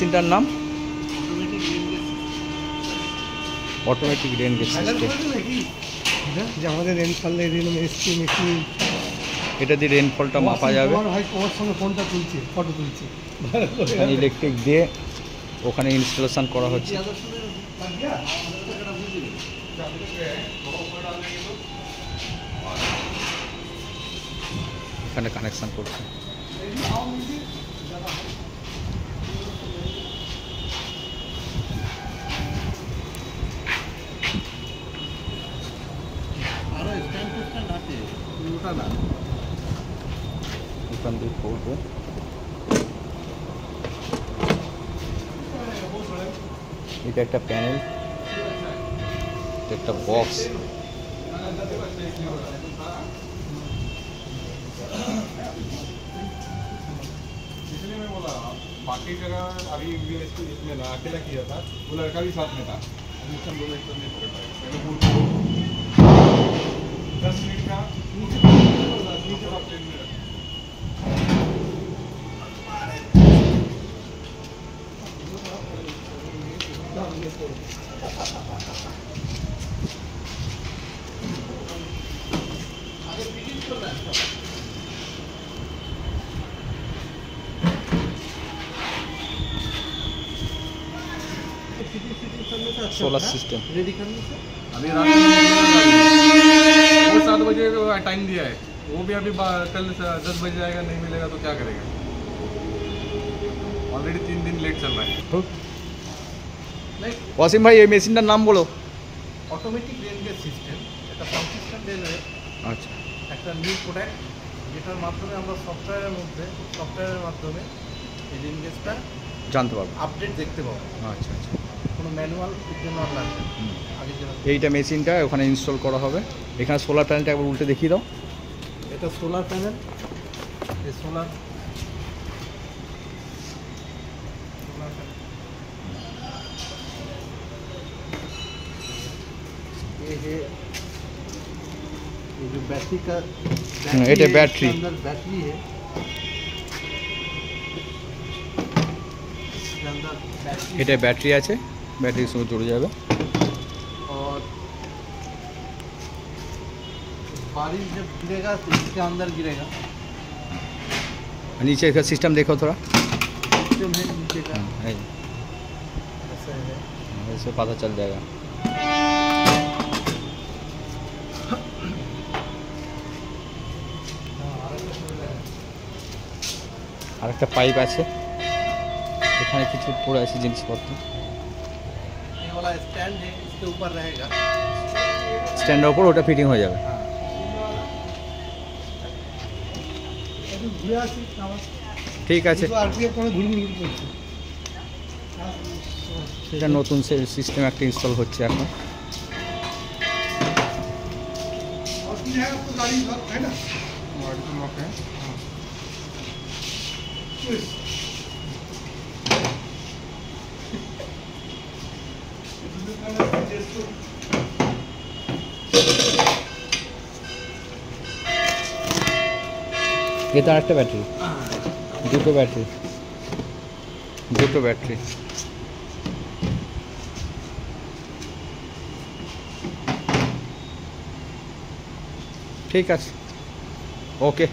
মেশিনটার নাম automatic rain gauge system. আমাদের রেনফল মেশিন, এটা দিয়ে রেনফলটা মাপা যাবে। ওর সঙ্গে ফোনটা তুলছে, ফটো তুলছে। ইলেকট্রিক দিয়ে ওখানে ইনস্টলেশন করা হচ্ছে। এখানে কানেকশন করছে। এখান দিয়ে করবো। এটা একটা প্যানেল, একটা বক্স। बाकी जगह अभी इसमें ना अकेला किया था, वो लड़का भी साथ में था। 10 मिनट का सोलर सिस्टम रेडी करने से अभी रात में वो 7 बजे टाइम दिया है, वो भी अभी कल 10 बजे आएगा, नहीं मिलेगा तो क्या करेगा। ऑलरेडी 3 दिन लेट चल रहा है। ওয়াসিম ভাই এই মেশিনটার নাম বলো। অটোমেটিক রেন গেজ সিস্টেম, এটা সাবসিস্টেম রেলওয়ে আচ্ছা, একটা নিউ প্রোডাক্ট, যেটার মাধ্যমে আমরা সফটওয়্যারের মাধ্যমে এই রেন গেজটা জানতে পারবো, আপডেট দেখতে পাবো। আচ্ছা আচ্ছা। কোনো ম্যানুয়াল জন্য আর লাগবে না। আগে যেরকম এইটা মেশিনটা ওখানে ইনস্টল করা হবে। এখানে সোলার প্যানেলটা একবার উল্টে দেখিয়ে দাও। এটা সোলার প্যানেল, এই সোলার ये जो बैटरी का এটা ব্যাটারি, अंदर बैटरी है, इसके अंदर बैटरी এটা ব্যাটারি আছে, ব্যাটারির সঙ্গে জুড়ে যাবে। और बारिश जब गिरेगा तो इसके अंदर गिरेगा। नीचे का सिस्टम देखो थोड़ा, सिस्टम है नीचे का, है, ऐसा है। ऐसे पता चल जाएगा। আরেকটা পাইপ আছে, এখানে কিছু পড়ে আছে জিনিসপত্র। ये वाला स्टैंड है, इसके ऊपर रहेगा। স্ট্যান্ডের উপর ওটা ফিটিং হয়ে যাবে। ঠিক আছে, এটা নতুন সিস্টেম একটা ইনস্টল হচ্ছে এখন। गाड़ी तो लॉक है। এটা আরেকটা ব্যাটারি, দুটো ব্যাটারি। ঠিক আছে, ওকে।